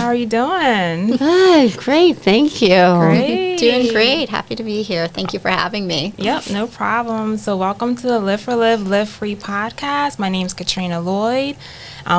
How are you doing? Good, great, thank you. Great. Doing great. Happy to be here. Thank you for having me. Yep, no problem. So welcome to the Live for Live, Live Free podcast. My name is Katrina Lloyd.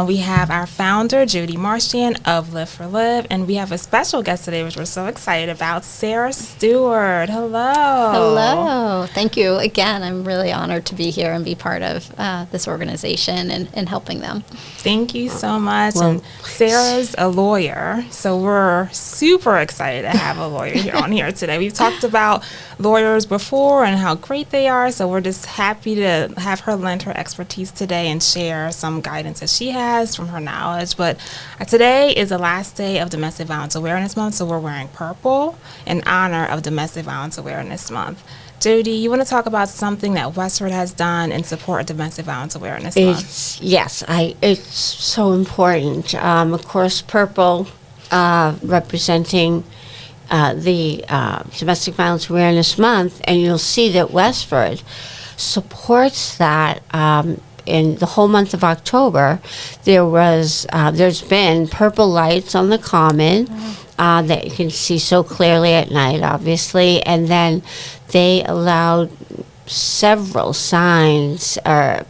We have our founder, Jody of Live for Live, and we have a special guest today, which we're so excited about, Sarah Stuart. Hello. Hello. Thank you again. I'm really honored to be here and be part of this organization and helping them. Thank you so much. And Sarah's a lawyer, so we're super excited to have a lawyer on here today. We've talked about lawyers before and how great they are, so we're just happy to have her lend her expertise today and share some guidance that she has from her knowledge. But today is the last day of Domestic Violence Awareness Month, so we're wearing purple in honor of Domestic Violence Awareness Month. Jody, you want to talk about something that Westford has done in support of Domestic Violence Awareness Month? Yes, it's so important. Of course, purple representing the Domestic Violence Awareness Month, and you'll see that Westford supports that. In the whole month of October, there's been purple lights on the common that you can see so clearly at night, obviously, and then they allowed several signs to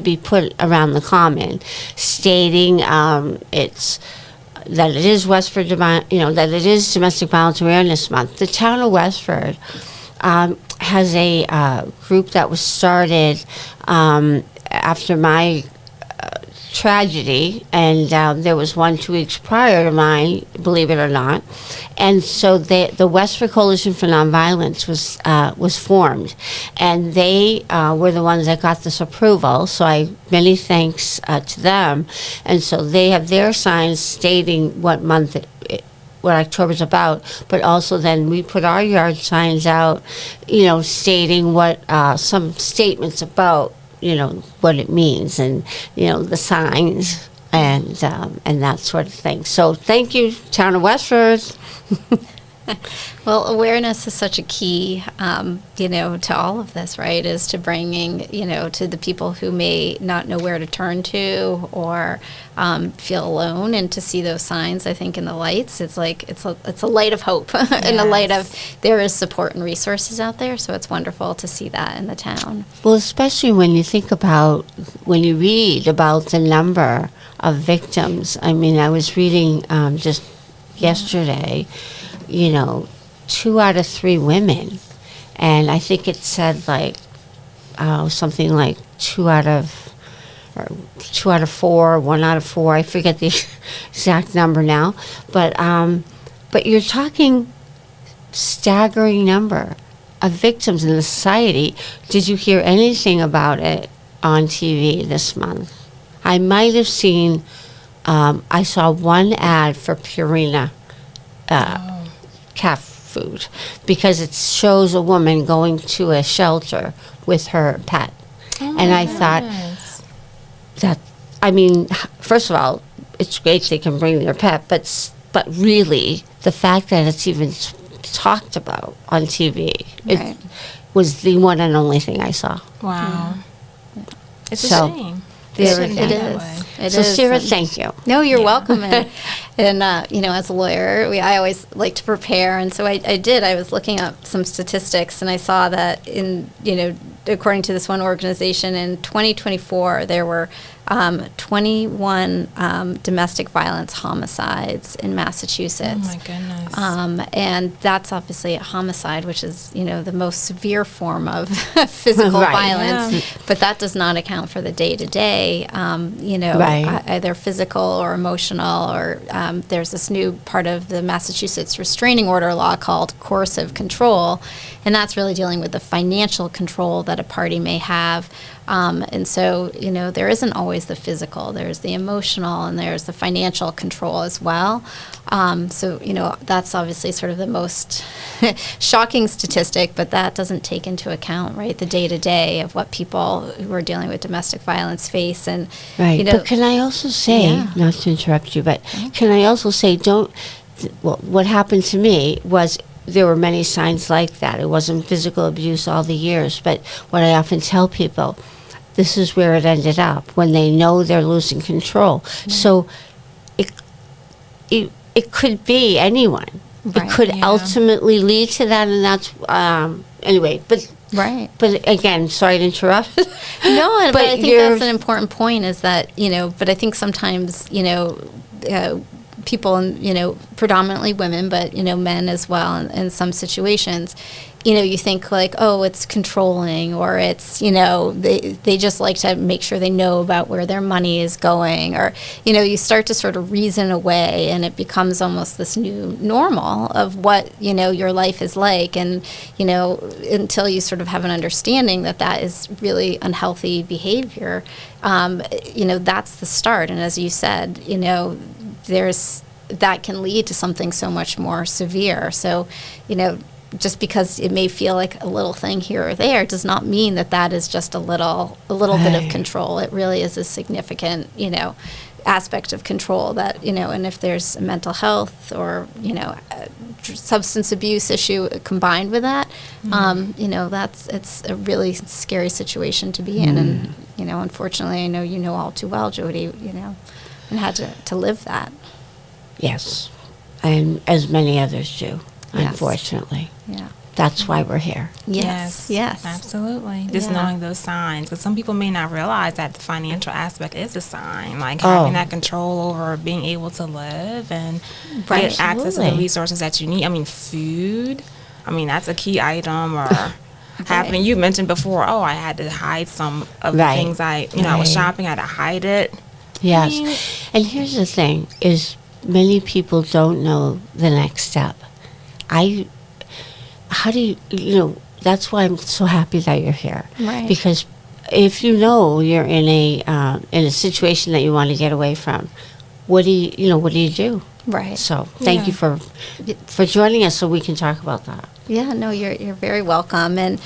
be put around the common, stating that it is Westford, that it is Domestic Violence Awareness Month. The town of Westford has a group that was started after my tragedy, and there was one 2 weeks prior to mine, believe it or not. And so the Westford Coalition for Nonviolence was formed, and they were the ones that got this approval. So many thanks to them. And so they have their signs stating what month what October's about, but also then we put our yard signs out, stating what some statements about, what it means, and the signs and that sort of thing. So thank you, Town of Westford. Well, awareness is such a key, to all of this, right? Is to bringing, to the people who may not know where to turn to or feel alone, and to see those signs. I think in the lights, it's like it's a light of hope and a light of there is support and resources out there. So it's wonderful to see that in the town. Well, especially when you read about the number of victims. I mean, I was reading just yesterday. 2 out of 3 women, and I think it said something like 2 out of 4, 1 out of 4. I forget the exact number now, but you're talking staggering number of victims in the society. Did you hear anything about it on TV this month? I might have seen. I saw one ad for Purina. Cat food, because it shows a woman going to a shelter with her pet. And I thought first of all, it's great they can bring their pet, but really the fact that it's even talked about on TV, it was the one and only thing I saw. Wow. It's a shame. It is. So Sarah, thank you. No, you're welcome. And as a lawyer, I always like to prepare, and so I did. I was looking up some statistics, and I saw that according to this one organization, in 2024 there were 21 domestic violence homicides in Massachusetts. Oh my goodness. And that's obviously a homicide, which is, the most severe form of physical violence. Yeah. But that does not account for the day-to-day, either physical or emotional, or there's this new part of the Massachusetts restraining order law called coercive control, and that's really dealing with the financial control that a party may have. And so, there isn't always the physical. There's the emotional, and there's the financial control as well. So, that's obviously sort of the most shocking statistic, but that doesn't take into account, right, the day-to-day of what people who are dealing with domestic violence face. And, but can I also say, not to interrupt you, but can I also say, what happened to me was there were many signs like that. It wasn't physical abuse all the years, but what I often tell people, this is where it ended up, when they know they're losing control. So it could be anyone. Right. It could ultimately lead to that, and that's anyway. But right. But again, sorry to interrupt. No, but I think that's an important point. Is that but I think sometimes people, and predominantly women, but men as well in some situations, you think like, oh, it's controlling, or it's they just like to make sure they know about where their money is going, or you start to sort of reason away, and it becomes almost this new normal of what your life is like, and until you sort of have an understanding that is really unhealthy behavior, that's the start. And as you said, that can lead to something so much more severe. So, just because it may feel like a little thing here or there does not mean that is just a little bit of control. It really is a significant, aspect of control that, and if there's a mental health or, a substance abuse issue combined with that, it's a really scary situation to be in. And, unfortunately, I know you know all too well, Jody, and had to live that. Yes, and as many others do, Yes. Unfortunately. Yeah. That's why we're here. Yes. Absolutely. Just knowing those signs, because some people may not realize that the financial aspect is a sign, like Oh. having that control over being able to live and get access to the Absolutely. resources that you need. I mean, food. I mean, that's a key item. Or having, you mentioned before, oh, I had to hide some of the Right. things I was Right. shopping, I had to hide it. Yes. mean- And here's the thing is many people don't know the next step. How do that's why I'm so happy that you're here. Right. Because if you're in a situation that you want to get away from, what do you do? Right. So thank you for joining us so we can talk about that. Yeah, no, you're very welcome. And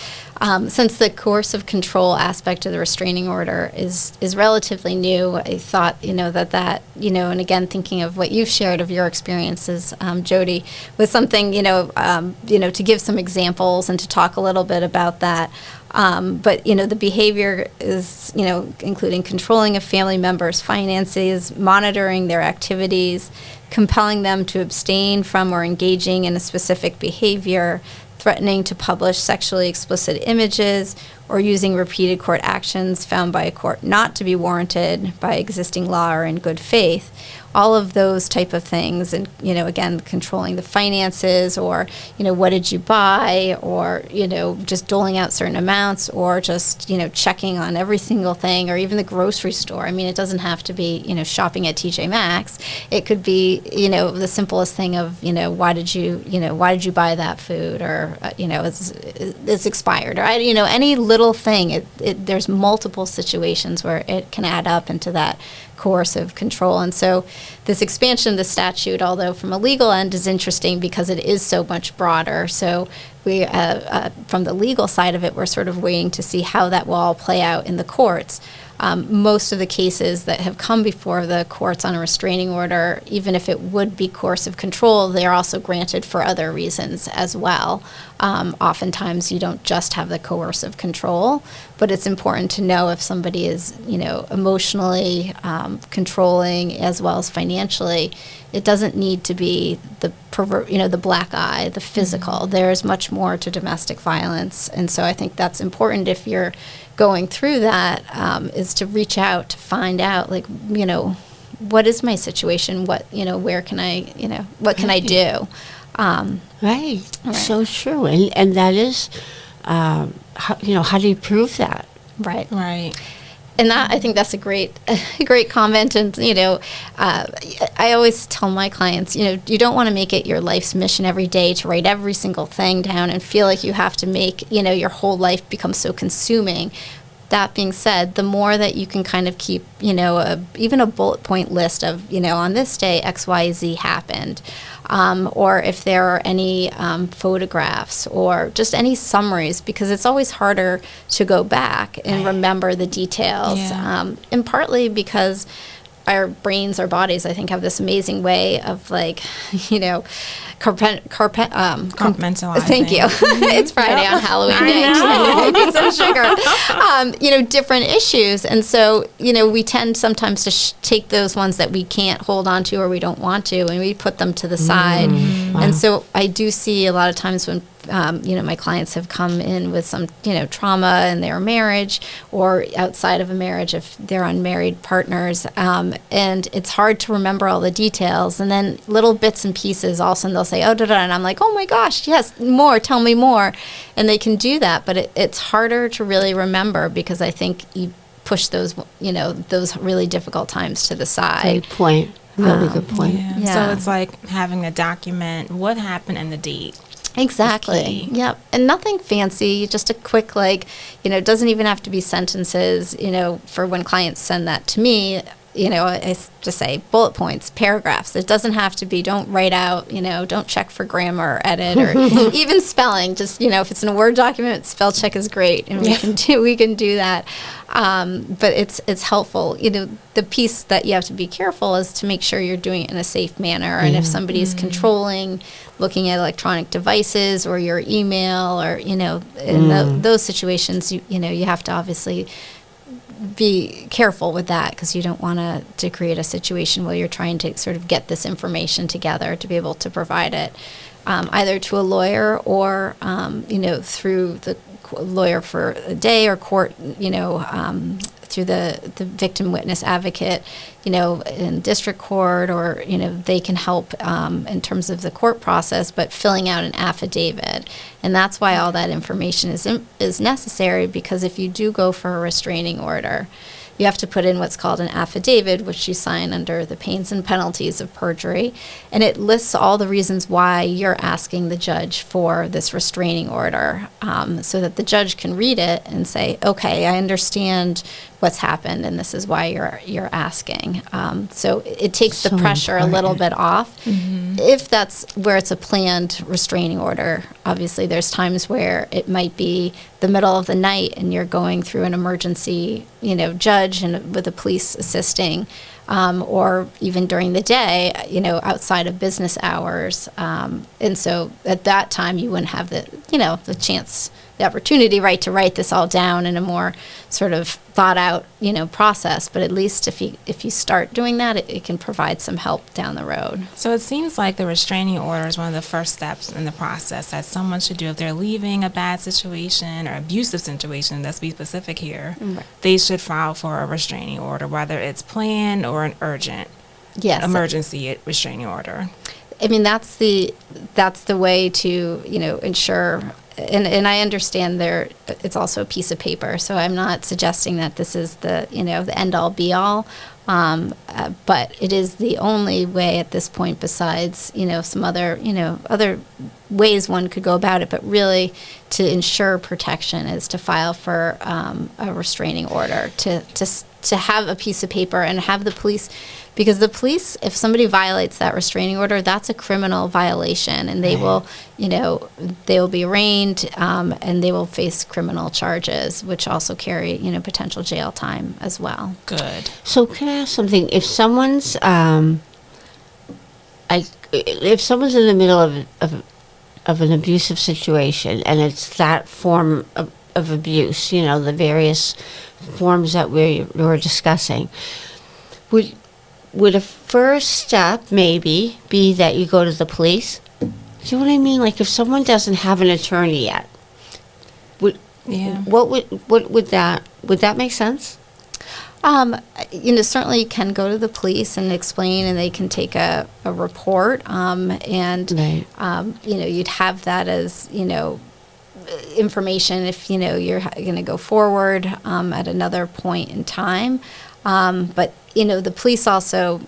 since the coercive control aspect of the restraining order is relatively new, I thought that and again thinking of what you've shared of your experiences, Jody, was something to give some examples and to talk a little bit about that. But the behavior is including controlling a family member's finances, monitoring their activities, compelling them to abstain from or engaging in a specific behavior, threatening to publish sexually explicit images, or using repeated court actions found by a court not to be warranted by existing law or in good faith. All of those type of things, and again, controlling the finances, or what did you buy, or just doling out certain amounts, or just checking on every single thing, or even the grocery store. I mean, it doesn't have to be shopping at TJ Maxx. It could be the simplest thing of why did you buy that food, or it's expired, or any little thing. There's multiple situations where it can add up into that coercive control. And so this expansion of the statute, although from a legal end, is interesting because it is so much broader. So we, from the legal side of it, we're sort of waiting to see how that will all play out in the courts. Most of the cases that have come before the courts on a restraining order, even if it would be coercive control, they are also granted for other reasons as well. Oftentimes you don't just have the coercive control, but it's important to know if somebody is, emotionally controlling as well as financially. It doesn't need to be the the black eye, the physical. Mm-hmm. There is much more to domestic violence, and so I think that's important if you're going through that, is to reach out to find out, like, what is my situation? What, where can I, what can I do? Right. So true. And that is, how do you prove that? Right. Right. And that, I think that's a great comment. And, I always tell my clients, you don't want to make it your life's mission every day to write every single thing down and feel like you have to make, your whole life become so consuming. That being said, the more that you can kind of keep, even a bullet point list of, on this day, X, Y, Z happened. Or if there are any photographs or just any summaries, because it's always harder to go back and remember the details. Yeah. And partly because our brains, our bodies, I think, have this amazing way of like, you know, compartmentalizing. Thank you. It's Friday on Halloween day. I need some sugar. You know, different issues. And so, you know, we tend sometimes to take those ones that we can't hold on to or we don't want to, and we put them to the side. Wow. And so I do see a lot of times when, you know, my clients have come in with some, you know, trauma in their marriage or outside of a marriage if they're unmarried partners. And it's hard to remember all the details. And then little bits and pieces, all of a sudden they'll say, oh, da, da, and I'm like, oh my gosh, yes, more, tell me more. And they can do that, but it's harder to really remember because I think you push those, you know, those really difficult times to the side. Great point. Really good point. Yeah. So it's like having to document what happened and the date. Exactly. Yep. And nothing fancy, just a quick, like, you know, it doesn't even have to be sentences, you know, for when clients send that to me, you know, I just say bullet points, paragraphs. It doesn't have to be, don't write out, you know, don't check for grammar, edit, or even spelling. Just, you know, if it's in a Word document, spell check is great, and we can do that. But it's helpful. You know, the piece that you have to be careful is to make sure you're doing it in a safe manner. And if somebody is controlling, looking at electronic devices or your email, or, you know, in those situations, you know, you have to obviously be careful with that, because you don't want to create a situation where you're trying to sort of get this information together to be able to provide it either to a lawyer or, you know, through the lawyer for a day, or court, you know, through the victim witness advocate, you know, in district court, or, you know, they can help in terms of the court process, but filling out an affidavit. And that's why all that information is necessary, because if you do go for a restraining order, you have to put in what's called an affidavit, which you sign under the pains and penalties of perjury. And it lists all the reasons why you're asking the judge for this restraining order, so that the judge can read it and say, okay, I understand what's happened, and this is why you're asking. So it takes the pressure a little bit off. If that's where it's a planned restraining order. Obviously, there's times where it might be the middle of the night and you're going through an emergency, you know, judge and with the police assisting, or even during the day, you know, outside of business hours. And so at that time, you wouldn't have the, you know, the opportunity, right, to write this all down in a more sort of thought out, you know, process. But at least if you start doing that, it can provide some help down the road. So it seems like the restraining order is one of the first steps in the process that someone should do if they're leaving a bad situation or abusive situation, let's be specific here. Right. They should file for a restraining order, whether it's planned or an urgent emergency restraining order. I mean, that's the way to, you know, ensure. And I understand it's also a piece of paper, so I'm not suggesting that this is the, you know, the end all be all, but it is the only way at this point, besides, you know, some other, you know, other ways one could go about it, but really to ensure protection is to file for a restraining order, to have a piece of paper and have the police, because the police, if somebody violates that restraining order, that's a criminal violation, and they will, you know, they will be arraigned, and they will face criminal charges, which also carry, you know, potential jail time as well. Good. So can I ask something? If someone's, if someone's in the middle of an abusive situation, and it's that form of abuse, you know, the various forms that we were discussing, would a first step maybe be that you go to the police? Do you know what I mean? Like if someone doesn't have an attorney yet, would that make sense? You know, certainly you can go to the police and explain, and they can take a report, and right. You know, you'd have that as, you know, information if, you know, you're going to go forward at another point in time. But, you know, the police also,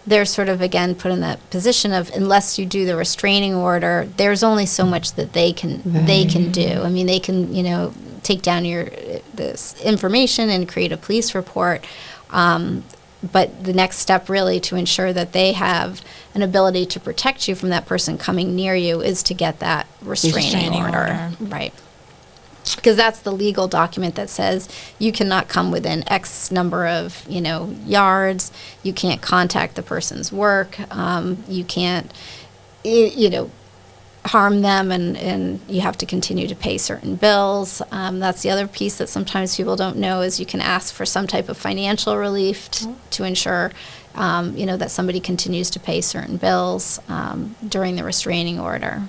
they're sort of, again, put in that position of, unless you do the restraining order, there's only so much that they can do. I mean, they can, you know, take down this information and create a police report. But the next step really to ensure that they have an ability to protect you from that person coming near you is to get that restraining order. Right. because that's the legal document that says you cannot come within X number of, yards. You can't contact the person's work. You can't, harm them, and you have to continue to pay certain bills. That's the other piece that sometimes people don't know is you can ask for some type of financial relief to ensure, that somebody continues to pay certain bills during the restraining order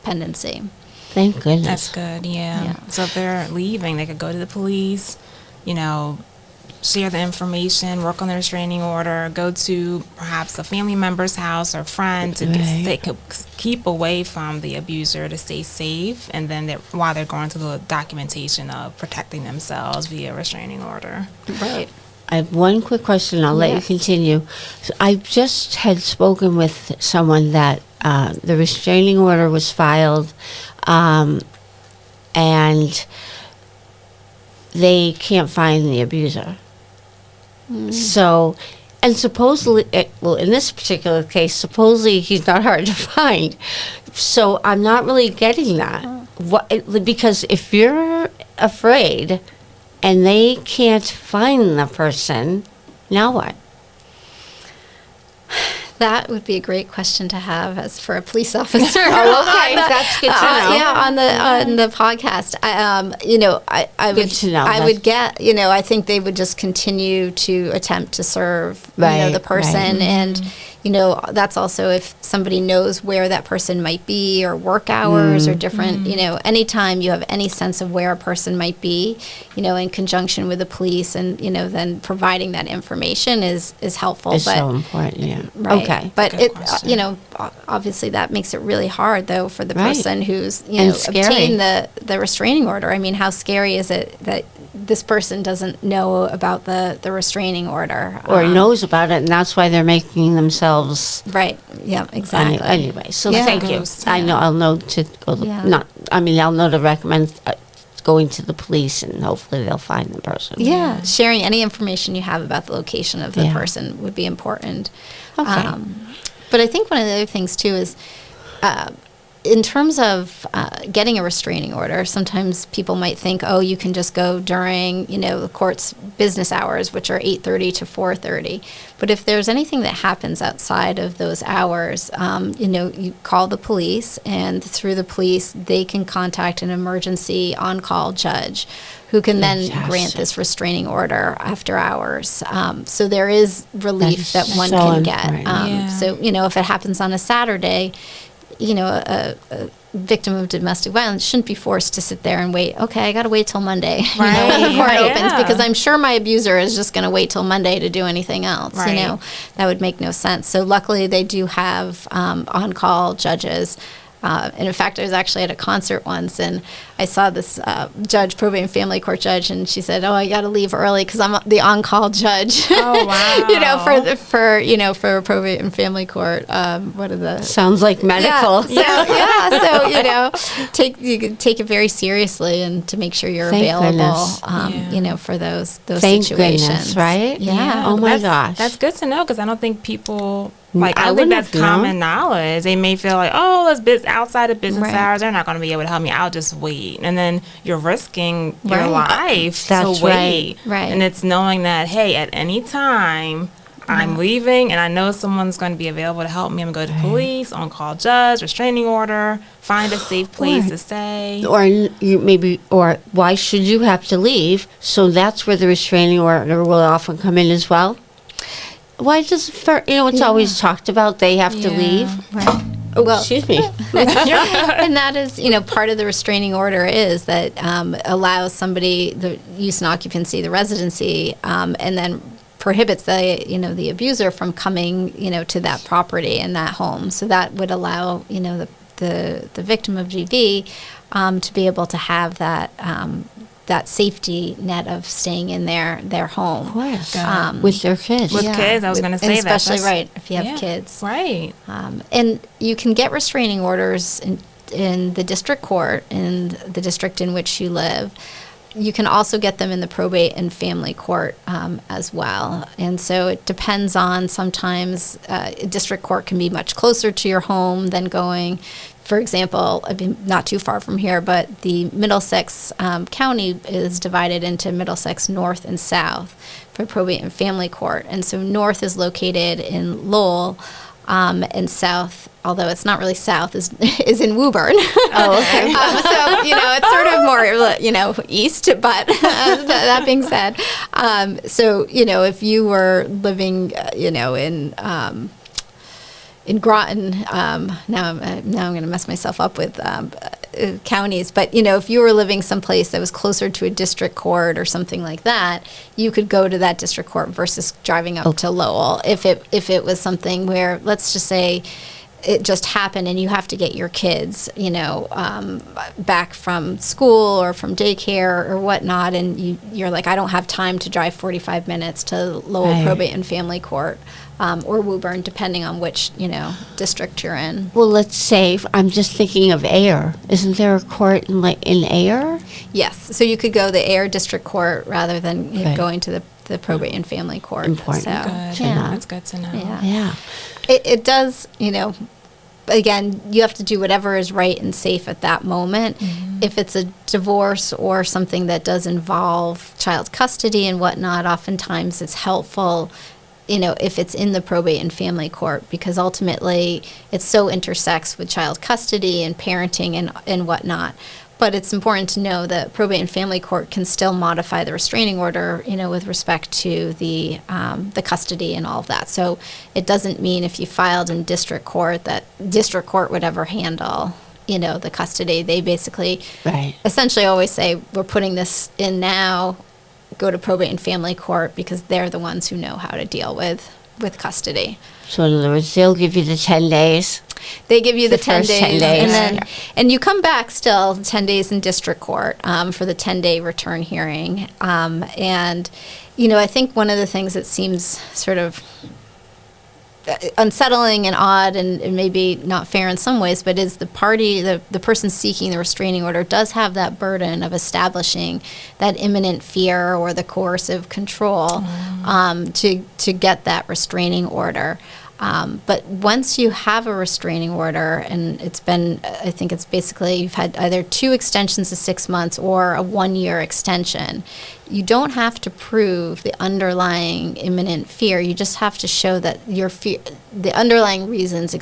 pendency. Thank goodness. That's good, yeah. So if they're leaving, they could go to the police, share the information, work on the restraining order, go to perhaps a family member's house or friend to they could keep away from the abuser to stay safe, and then while they're going through the documentation of protecting themselves via restraining order. Right. I have one quick question. I'll let you continue. So I just had spoken with someone that the restraining order was filed, and they can't find the abuser. So, and supposedly, in this particular case, supposedly he's not hard to find. So I'm not really getting that. Because if you're afraid and they can't find the person, now what? That would be a great question to have as for a police officer. That's good to know. On the podcast. I would to know. I would get. I think they would just continue to attempt to serve the person, and that's also if somebody knows where that person might be, or work hours, or different. Anytime you have any sense of where a person might be, in conjunction with the police, and then providing that information is helpful. It's so important. Yeah. Right. Okay. But obviously that makes it really hard though for the person who's obtained the restraining order. I mean, how scary is it that this person doesn't know about the restraining order, or knows about it, and that's why they're making themselves right? Yeah, exactly. Anyway, so thank you. I know I'll know to go. I'll know to recommend going to the police, and hopefully they'll find the person. Yeah, sharing any information you have about the location of the person would be important. Okay. But I think one of the other things too is, in terms of getting a restraining order, sometimes people might think, oh, you can just go during, the court's business hours, which are 8:30 to 4:30. But if there's anything that happens outside of those hours, you call the police, and through the police, they can contact an emergency on-call judge who can then grant this restraining order after hours. So there is relief that one can get. So, if it happens on a Saturday, a victim of domestic violence shouldn't be forced to sit there and wait. Okay, I got to wait till Monday before it opens, because I'm sure my abuser is just going to wait till Monday to do anything else. That would make no sense. So luckily, they do have on-call judges. And in fact, I was actually at a concert once, and I saw this judge, probate and family court judge, and she said, "Oh, I got to leave early because I'm the on-call judge." Oh wow! for probate and family court. What are the sounds like medical? So you can take it very seriously, and to make sure you're available. For those Thank situations, goodness, right? Yeah. Oh my gosh, that's good to know, because I don't think people. I don't think that's common knowledge. They may feel like, oh, it's outside of business hours. They're not going to be able to help me. I'll just wait. And then you're risking your life to wait. Right. And it's knowing that, hey, at any time, I'm leaving, and I know someone's going to be available to help me. I'm going to go to police, on-call judge, restraining order, find a safe place to stay. Or why should you have to leave? So that's where the restraining order will often come in as well. Why does it's always talked about they have to leave? Right. Oh, well, excuse me. And that is, part of the restraining order is that allows somebody the use and occupancy, the residency, and then prohibits the abuser from coming, to that property and that home. So that would allow, the victim of GV to be able to have that safety net of staying in their home. Of course. With their kids. With kids, I was going to say that. Especially, if you have kids. Right. And you can get restraining orders in the district court, in the district in which you live. You can also get them in the probate and family court as well. And so it depends on, sometimes district court can be much closer to your home than going for example, I mean, not too far from here, but the Middlesex County is divided into Middlesex North and South for probate and family court. And so North is located in Lowell, and South, although it's not really South, is in Woburn. Oh, okay. So, it's sort of more, east, but that being said, so, if you were living, in Groton, now I'm going to mess myself up with counties, but if you were living someplace that was closer to a district court or something like that, you could go to that district court versus driving up to Lowell. If it was something where, let's just say, it just happened and you have to get your kids, back from school or from daycare or whatnot, and you're like, I don't have time to drive 45 minutes to Lowell Probate and Family Court. Or Woburn, depending on which, district you're in. Well, let's say, I'm just thinking of Ayer. Isn't there a court in Ayer? Yes. So you could go the Ayer District Court rather than going to the Probate and Family Court. Important. So, That's good to know. Yeah. It does, again, you have to do whatever is right and safe at that moment. Mm-hmm. If it's a divorce or something that does involve child custody and whatnot, oftentimes it's helpful if it's in the probate and family court, because ultimately it so intersects with child custody and parenting and whatnot. But it's important to know that probate and family court can still modify the restraining order, with respect to the custody and all of that. So it doesn't mean if you filed in district court that district court would ever handle, the custody. They basically essentially always say, we're putting this in now, go to probate and family court, because they're the ones who know how to deal with custody. So in other words, they'll give you the 10 days. They give you the 10 first days, 10 days. and you come back still 10 days in district court for the 10-day return hearing. And I think one of the things that seems sort of unsettling and odd and maybe not fair in some ways, but is the person seeking the restraining order does have that burden of establishing that imminent fear or the coercive control to get that restraining order. But once you have a restraining order, and I think it's basically you've had either 2 extensions of 6 months or a 1-year extension, you don't have to prove the underlying imminent fear. You just have to show that the underlying reasons,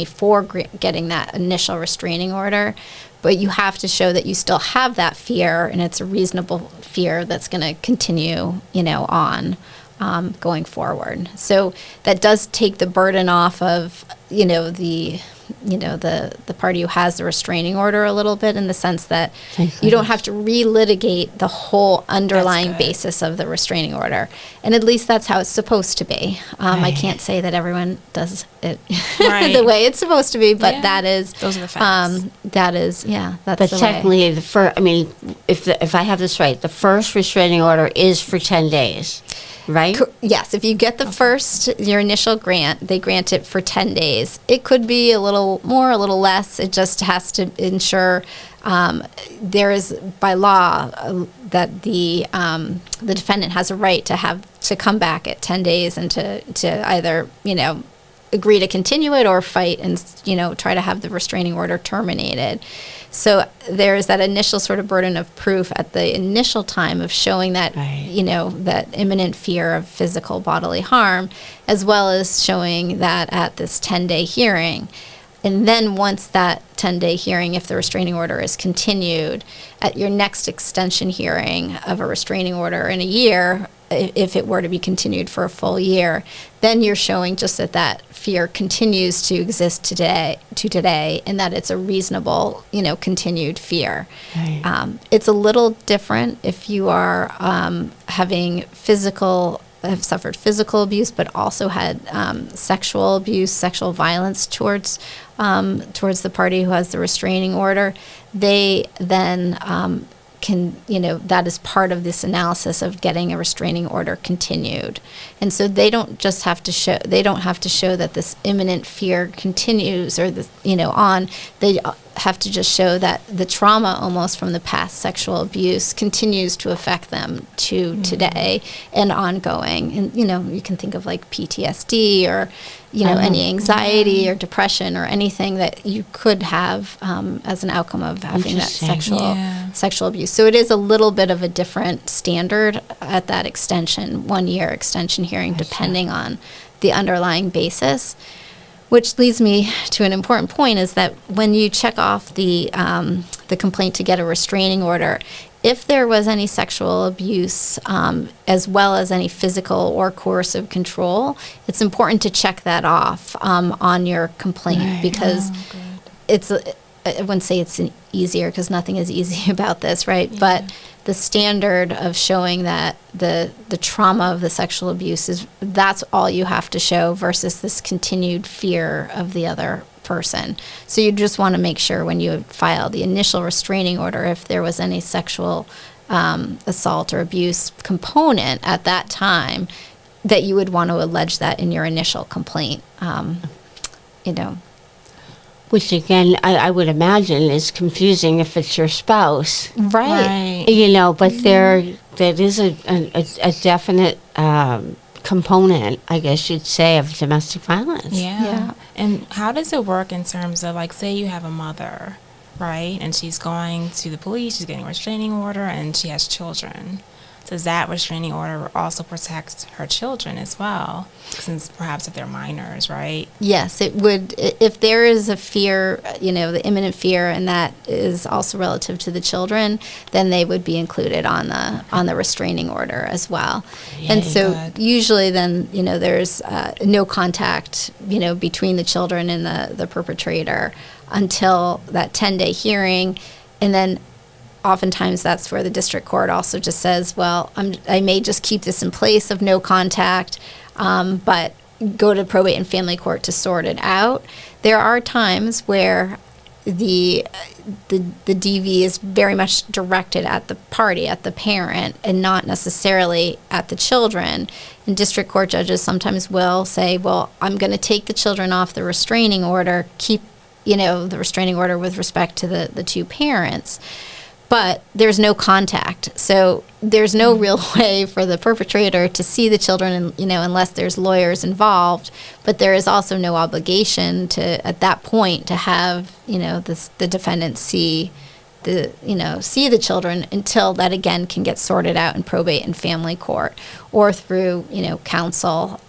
for getting that initial restraining order. But you have to show that you still have that fear, and it's a reasonable fear that's going to continue, on. Going forward. So that does take the burden off of, the party who has the restraining order a little bit, in the sense that you don't have to relitigate the whole underlying basis of the restraining order. And at least that's how it's supposed to be. I can't say that everyone does it the way it's supposed to be, but those are the facts. That's but the technically, way. If I have this right, the first restraining order is for 10 days. Right? Yes, if you get your initial grant, they grant it for 10 days. It could be a little more, a little less. It just has to ensure there is, by law, that the defendant has a right to come back at 10 days and to either, agree to continue it or fight and, try to have the restraining order terminated. So there's that initial sort of burden of proof at the initial time of showing that, that imminent fear of physical bodily harm, as well as showing that at this 10-day hearing. And then once that 10-day hearing, if the restraining order is continued, at your next extension hearing of a restraining order in a year, if it were to be continued for a full year, then you're showing just that fear continues to exist today, and that it's a reasonable, continued fear. Right. It's a little different if you are have suffered physical abuse, but also had sexual abuse, sexual violence towards the party who has the restraining order. They then can, that is part of this analysis of getting a restraining order continued. And so they don't just have to show, that this imminent fear continues or on. They have to just show that the trauma almost from the past sexual abuse continues to affect them to today and ongoing. And, you can think of like PTSD or, any anxiety or depression or anything that you could have as an outcome of having that sexual abuse. So it is a little bit of a different standard at that extension, 1 year extension hearing, depending on the underlying basis. Which leads me to an important point, is that when you check off the complaint to get a restraining order, if there was any sexual abuse, as well as any physical or coercive control, it's important to check that off on your complaint, because I wouldn't say it's easier, because nothing is easy about this, right? Yeah. But the standard of showing that the trauma of the sexual abuse that's all you have to show, versus this continued fear of the other person. So you just want to make sure when you file the initial restraining order, if there was any sexual assault or abuse component at that time, that you would want to allege that in your initial complaint. Which again, I would imagine is confusing if it's your spouse. Right. But there is a definite component, I guess you'd say, of domestic violence. Yeah. And how does it work in terms of, like, say you have a mother, right? And she's going to the police, she's getting a restraining order, and she has children. Does that restraining order also protect her children as well? Since perhaps if they're minors, right? Yes, it would. If there is a fear, the imminent fear, and that is also relative to the children, then they would be included on the restraining order as well. Yeah, and so usually then, there's no contact, between the children and the perpetrator until that 10-day hearing. And then oftentimes that's where the district court also just says, well, I may just keep this in place of no contact, but go to probate and family court to sort it out. There are times where the DV is very much directed at the party, at the parent, and not necessarily at the children. And district court judges sometimes will say, well, I'm going to take the children off the restraining order, keep, the restraining order with respect to the two parents. But there's no contact. So there's no real way for the perpetrator to see the children, unless there's lawyers involved. But there is also no obligation to, at that point, to have, the defendant see the children until that, again, can get sorted out in probate and family court, or through, counsel,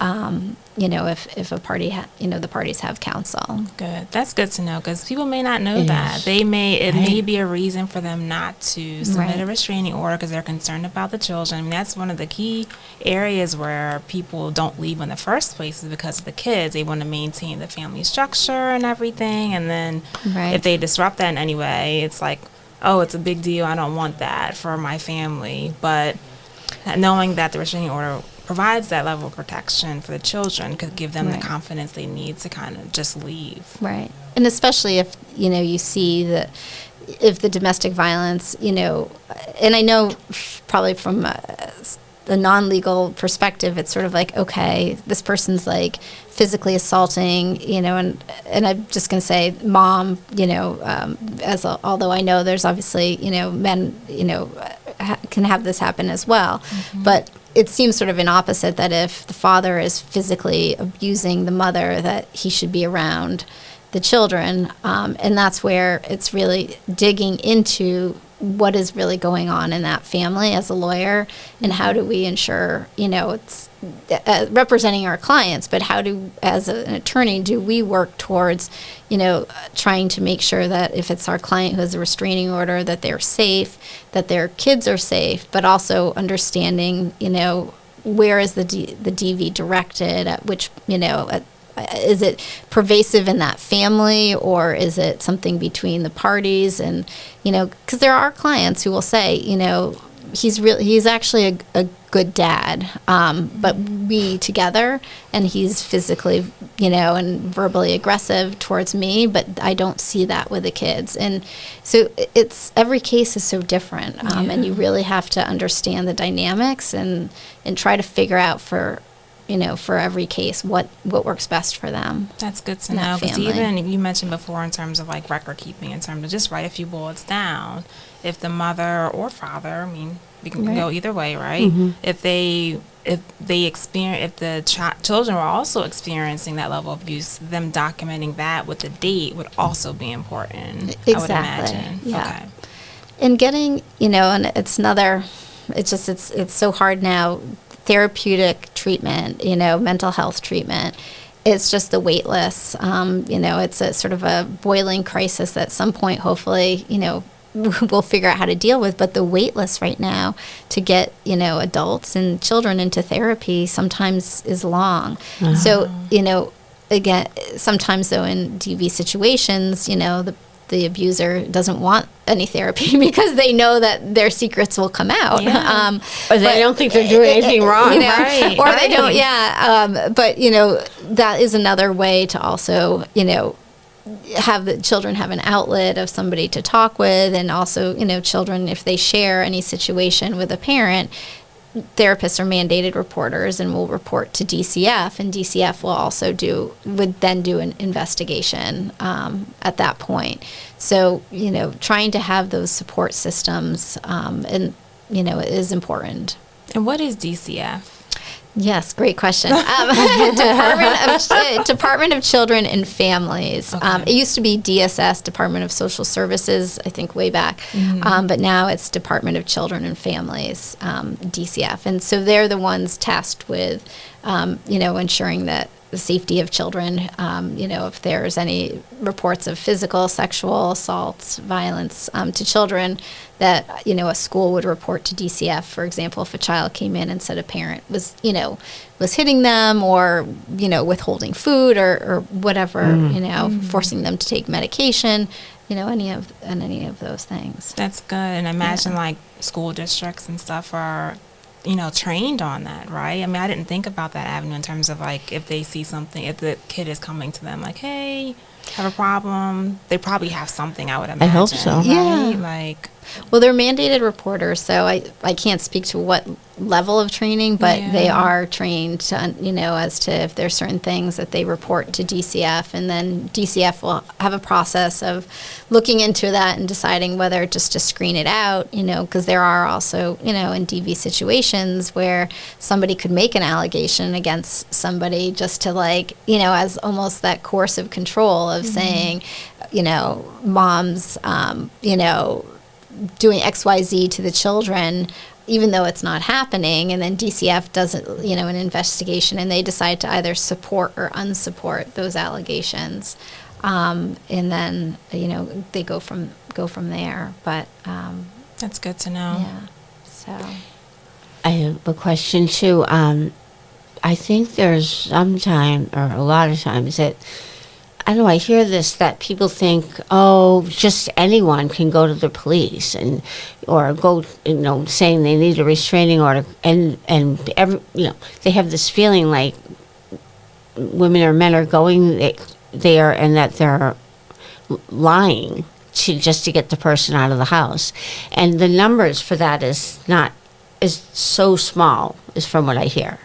if a party, the parties have counsel. Good. That's good to know, because people may not know that. It may be a reason for them not to submit a restraining order because they're concerned about the children. I mean, that's one of the key areas where people don't leave in the first place, is because of the kids. They want to maintain the family structure and everything. And then if they disrupt that in any way, it's like, oh, it's a big deal. I don't want that for my family. But knowing that the restraining order provides that level of protection for the children could give them the confidence they need to kind of just leave. Right. And especially if, you see if the domestic violence, and I know probably from the non-legal perspective, it's sort of like, okay, this person's like physically assaulting, and I'm just going to say mom, although I know there's obviously, men, can have this happen as well. Mm-hmm. But it seems sort of an opposite, that if the father is physically abusing the mother, that he should be around the children. And that's where it's really digging into what is really going on in that family as a lawyer, and how do we ensure, it's representing our clients, but how do, as an attorney, do we work towards, trying to make sure that if it's our client who has a restraining order, that they're safe, that their kids are safe, but also understanding, where is the DV directed, at which, is it pervasive in that family, or is it something between the parties? And, because there are clients who will say, he's actually a good dad, but we together, and he's physically, and verbally aggressive towards me, but I don't see that with the kids. And so it's, every case is so different, and you really have to understand the dynamics and try to figure out for every case what works best for them. That's good to know, because even you mentioned before in terms of like record keeping, in terms of just write a few bullets down. If the mother or father, I mean, we can go either way, right? Mm-hmm. If the children were also experiencing that level of abuse, them documenting that with the date would also be important. Exactly. I would imagine. Yeah. Okay. And getting, and it's so hard now. Therapeutic treatment, mental health treatment. It's just the wait list. It's a sort of a boiling crisis at some point, hopefully, we'll figure out how to deal with. But the wait list right now to get, adults and children into therapy sometimes is long. Uh-huh. So, again, sometimes though in DV situations, the abuser doesn't want any therapy because they know that their secrets will come out. Yeah. Or they don't think they're doing anything wrong. Right. Or they don't, but, that is another way to also, have the children have an outlet of somebody to talk with. And also, children, if they share any situation with a parent, therapists are mandated reporters and will report to DCF, and DCF would then do an investigation at that point. So, trying to have those support systems, is important. And what is DCF? Yes, great question. Department of Children and Families. Okay. It used to be DSS, Department of Social Services, I think way back, but now it's Department of Children and Families, DCF. And so they're the ones tasked with, ensuring that the safety of children, if there's any reports of physical, sexual assaults, violence to children, that, a school would report to DCF. For example, if a child came in and said a parent was hitting them or, withholding food or whatever, forcing them to take medication, any of those things. That's good. And I imagine like school districts and stuff are, trained on that, right? I mean, I didn't think about that avenue in terms of like if they see something, if the kid is coming to them like, hey, have a problem, they probably have something, I would imagine. I hope so. Right? Yeah. Well, they're mandated reporters, so I can't speak to what level of training, but they are trained to, as to if there's certain things that they report to DCF, and then DCF will have a process of looking into that and deciding whether just to screen it out, because there are also, in DV situations where somebody could make an allegation against somebody just to as almost that coercive control of saying, mom's, doing XYZ to the children, even though it's not happening, and then DCF does an investigation, and they decide to either support or unsupport those allegations, and then they go from there. But that's good to know. Yeah. So I have a question too. I think there's sometime or a lot of times that, I don't know, I hear this, that people think, just anyone can go to the police or go, saying they need a restraining order, and they have this feeling like women or men are going there and that they're lying just to get the person out of the house, and the numbers for that is so small, is from what I hear.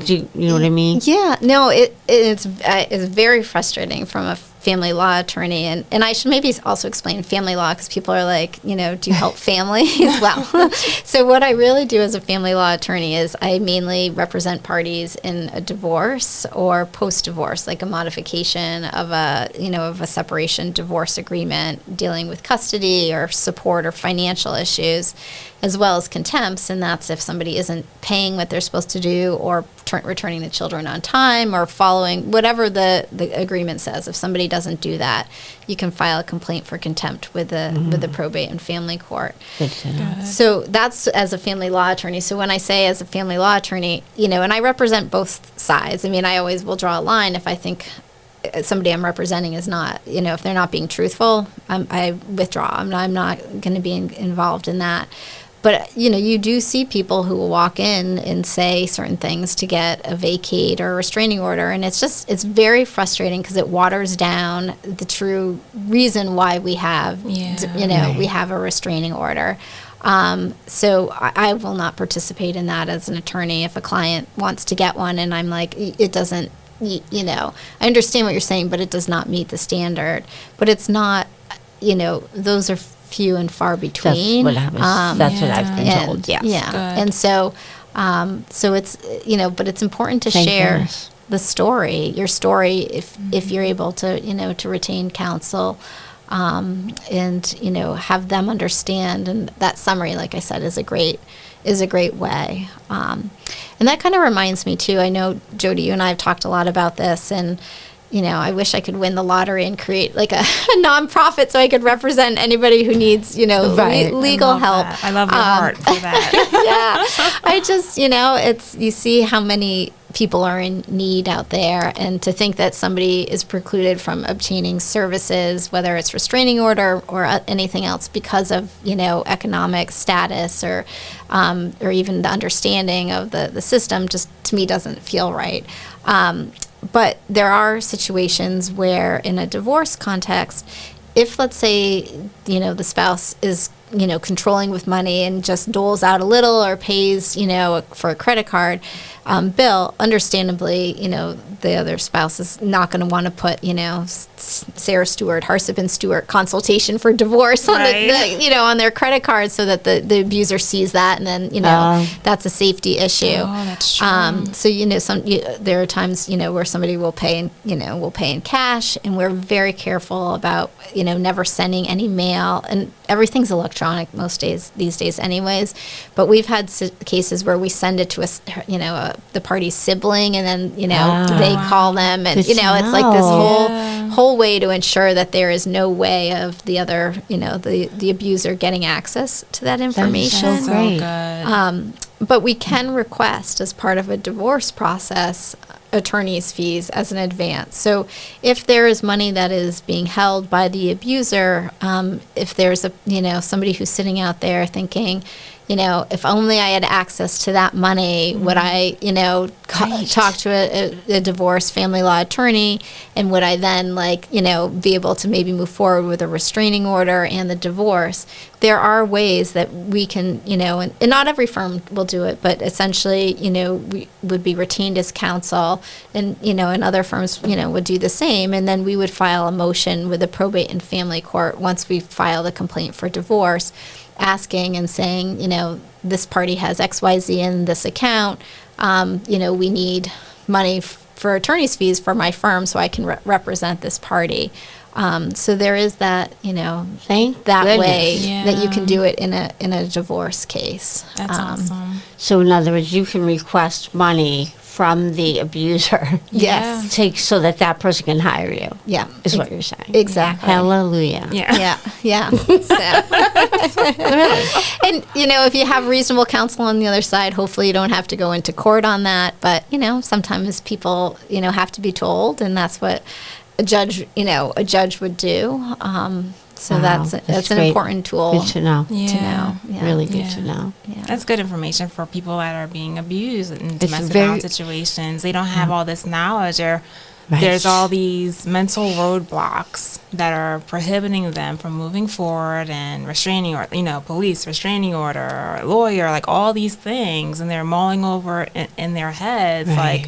Do you know what I mean? Yeah, no, it's very frustrating from a family law attorney, and I should maybe also explain family law, because people are like, do you help family as well? So what I really do as a family law attorney is I mainly represent parties in a divorce or post-divorce, like a modification of a separation divorce agreement, dealing with custody or support or financial issues, as well as contempts, and that's if somebody isn't paying what they're supposed to do or returning the children on time or following whatever the agreement says. If somebody doesn't do that, you can file a complaint for contempt with the probate and family court. Good to know. So that's as a family law attorney. So when I say as a family law attorney, and I represent both sides. I mean, I always will draw a line if I think somebody I'm representing is not, if they're not being truthful, I withdraw. I'm not going to be involved in that. But, you do see people who will walk in and say certain things to get a vacate or a restraining order. And it's very frustrating because it waters down the true reason why we have, we have a restraining order. So I will not participate in that as an attorney. If a client wants to get one and I'm like, it doesn't, I understand what you're saying, but it does not meet the standard. But it's not, those are few and far between. That's what I've been told. Yes. Yeah. Good. And so, it's, but it's important to share the story, your story, if you're able to, to retain counsel, and, have them understand. And that summary, like I said, is a great way. And that kind of reminds me too, I know, Jody, you and I have talked a lot about this, and I wish I could win the lottery and create like a nonprofit so I could represent anybody who needs, legal help. That. I love your heart for that. Yeah. I just, you see how many people are in need out there, and to think that somebody is precluded from obtaining services, whether it's restraining order or anything else because of, economic status or even the understanding of the system, just to me doesn't feel right. But there are situations where in a divorce context, if let's say, the spouse is, controlling with money and just doles out a little or pays, for a credit card bill, understandably, the other spouse is not going to want to put, Sarah Stuart, Harsip and Stuart consultation for divorce on on their credit card, so that the abuser sees that, and then, that's a safety issue. Oh, that's true. So, there are times, where somebody will pay in cash, and we're very careful about, never sending any mail, and everything's electronic these days anyways. But we've had cases where we send it to the party's sibling, and then, they call them, and, it's like this whole way to ensure that there is no way of the other, the abuser getting access to that information. That's so great. Good. But we can request, as part of a divorce process, attorney's fees as an advance. So if there is money that is being held by the abuser, if there's somebody who's sitting out there thinking, if only I had access to that money, would I, talk to a divorce family law attorney, and would I then be able to maybe move forward with a restraining order and the divorce? There are ways that we can, and not every firm will do it, but essentially, we would be retained as counsel, and, and other firms, would do the same. And then we would file a motion with the probate and family court once we file the complaint for divorce, asking and saying, this party has XYZ in this account. We need money for attorney's fees for my firm so I can represent this party. So there is that, Thank that goodness. way that you can do it in a divorce case. That's awesome. So in other words, you can request money from the abuser. Yes. So that person can hire you. Yeah. Is what you're saying. Exactly. Hallelujah. Yeah. Yeah. And, if you have reasonable counsel on the other side, hopefully you don't have to go into court on that. But, sometimes people, have to be told, and that's what a judge would do. So Wow, that's an great. important tool Good to know. Yeah. Really good to know. Yeah. That's good information for people that are being abused in domestic very- violence situations. They don't have all this knowledge, or Right. there's all these mental roadblocks that are prohibiting them from moving forward, and restraining or police restraining order or lawyer, like all these things, and they're mulling over in their heads Right.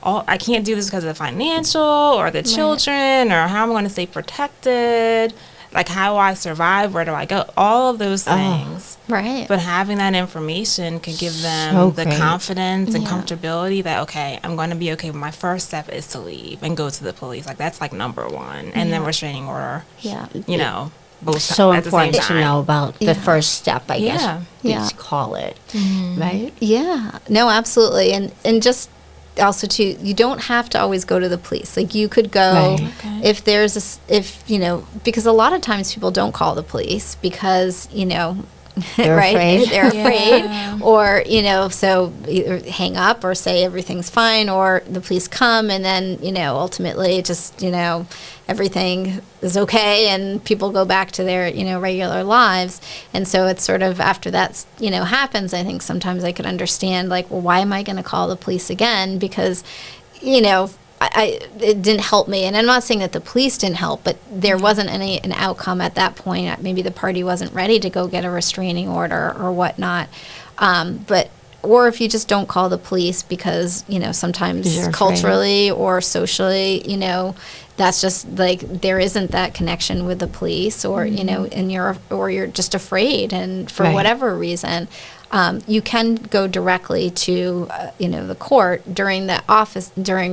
like, I can't do this because of the financial or the children, or how I'm going to stay protected. Like, how do I survive? Where do I go? All of those things. Right. But having that information can give them So the great. confidence and Yeah. comfortability that, okay, I'm going to be okay. But my first step is to leave and go to the police. Like, that's like number one. And then restraining order, Yeah. both So at the same important to time. know about the first step, I guess. Yeah. we Yeah. call it. Right? Yeah, no, absolutely. And just also too, you don't have to always go to the police. Like, you could go Right. Okay. if there's because a lot of times people don't call the police because, They're right? afraid. They're Yeah. afraid, or so either hang up or say everything's fine, or the police come and then ultimately just everything is okay and people go back to their regular lives. And so it's sort of after that happens, I think sometimes I could understand, like, well, why am I going to call the police again? Because it didn't help me. And I'm not saying that the police didn't help, but there wasn't an outcome at that point. Maybe the party wasn't ready to go get a restraining order or whatnot. Or if you just don't call the police because, sometimes culturally or socially, that's just like there isn't that connection with the police, or and you're just afraid, and for whatever reason, you can go directly to the court during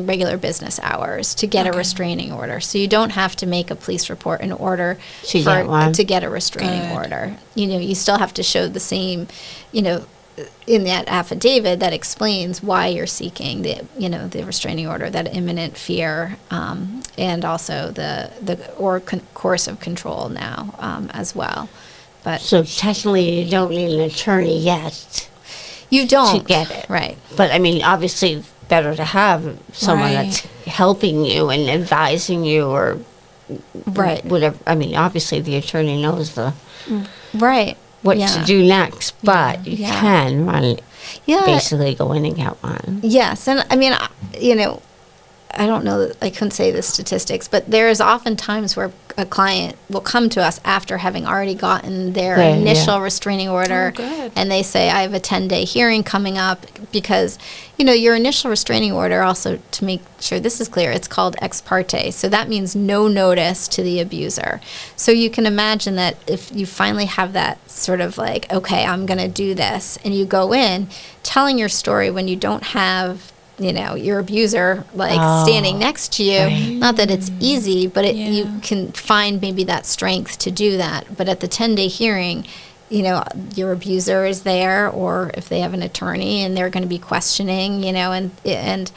regular business hours to get a restraining order. So you don't have to make a police report in order to get a restraining order. You still have to show the same, in that affidavit that explains why you're seeking the restraining order, that imminent fear, and also the coercive control now as well. But so technically, you don't need an attorney yet. You don't to get it, right? But I mean, obviously, it's better to have someone that's helping you and advising you, or whatever. I mean, obviously, the attorney knows what to do next, but you can run, basically go in and get one. Yes, and I mean, I don't know, I couldn't say the statistics, but there is often times where a client will come to us after having already gotten their initial restraining order, and they say, I have a 10-day hearing coming up, because, your initial restraining order, also to make sure this is clear, it's called ex parte, so that means no notice to the abuser. So you can imagine that if you finally have that sort of like, okay, I'm going to do this, and you go in telling your story when you don't have your abuser standing next to you. Not that it's easy, but you can find maybe that strength to do that. But at the 10-day hearing, your abuser is there, or if they have an attorney and they're going to be questioning, and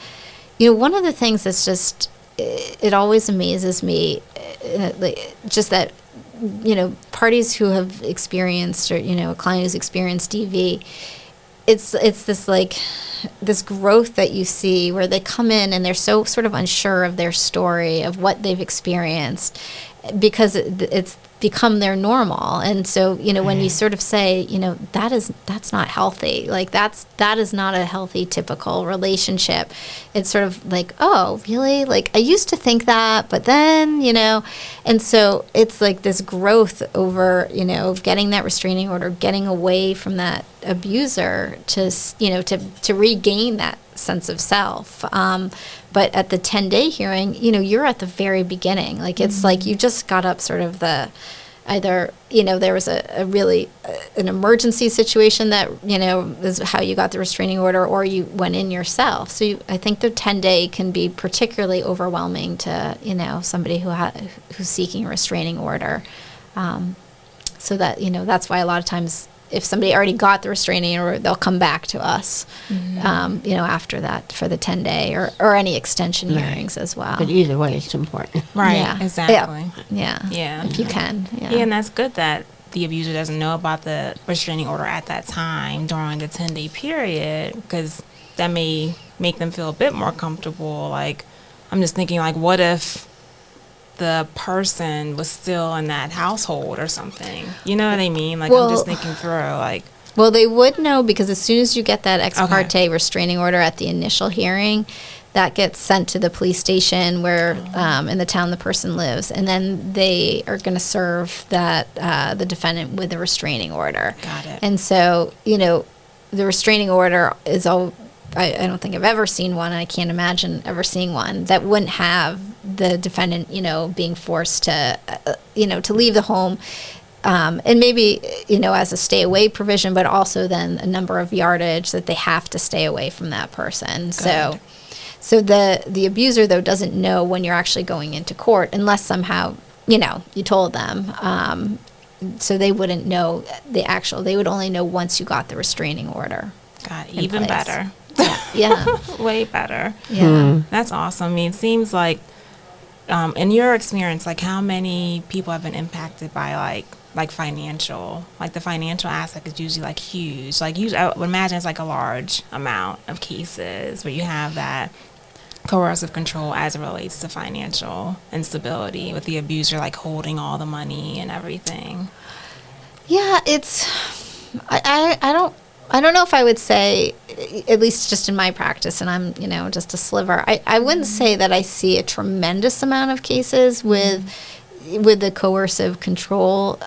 one of the things that's just, it always amazes me, just that, parties who have experienced, or, a client who's experienced DV, it's this this growth that you see where they come in and they're so sort of unsure of their story, of what they've experienced, because it's become their normal. And so, when you sort of say, that's not healthy, like that is not a healthy, typical relationship. It's sort of like, oh, really? Like, I used to think that, but then, and so it's like this growth over, of getting that restraining order, getting away from that abuser to regain that sense of self. But at the 10-day hearing, you're at the very beginning. Like, it's like you just got up sort of either, there was a really an emergency situation that, is how you got the restraining order, or you went in yourself. So I think the 10-day can be particularly overwhelming to, somebody who's seeking a restraining order. So that, that's why a lot of times, if somebody already got the restraining order, they'll come back to us, after that for the 10-day or any extension hearings as well. But either way, it's important. Right, Yeah. exactly. Yeah. If you can. Yeah. Yeah, and that's good that the abuser doesn't know about the restraining order at that time during the 10-day period, because that may make them feel a bit more comfortable. Like, I'm just thinking, like, what if the person was still in that household or something? You know what I mean? Like, I'm just thinking through, like... Well, they would know, because as soon as you get that ex parte restraining order at the initial hearing, that gets sent to the police station where in the town the person lives, and then they are going to serve that the defendant with a restraining order. Got it. And so, the restraining order is all... I don't think I've ever seen one, and I can't imagine ever seeing one that wouldn't have the defendant, being forced to, to leave the home, and maybe, as a stay away provision, but also then a number of yardage that they have to stay away from that person. Good. So the abuser, though, doesn't know when you're actually going into court unless somehow, you told them. So they wouldn't know they would only know once you got the restraining order. God, even better. Yeah. Way better. Yeah. That's awesome. I mean, it seems like, in your experience, like, how many people have been impacted by, like, like financial, like the financial aspect is usually like huge. Like usually, I would imagine it's like a large amount of cases where you have that coercive control as it relates to financial instability, with the abuser like holding all the money and everything. Yeah, I don't know if I would say, at least just in my practice, and I'm, just a sliver, I wouldn't say that I see a tremendous amount of cases with the coercive control,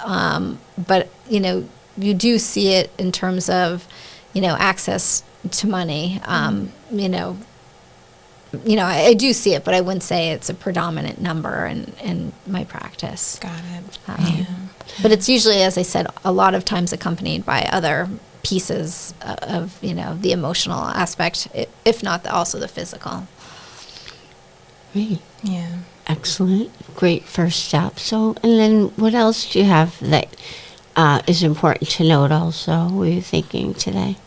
but, you do see it in terms of, access to money. I do see it, but I wouldn't say it's a predominant number in my practice. Got it. Yeah. But it's usually, as I said, a lot of times accompanied by other pieces of, the emotional aspect, if not also the physical. Great. Yeah. Excellent. Great first step. So, and then what else do you have that is important to note also, were you thinking today?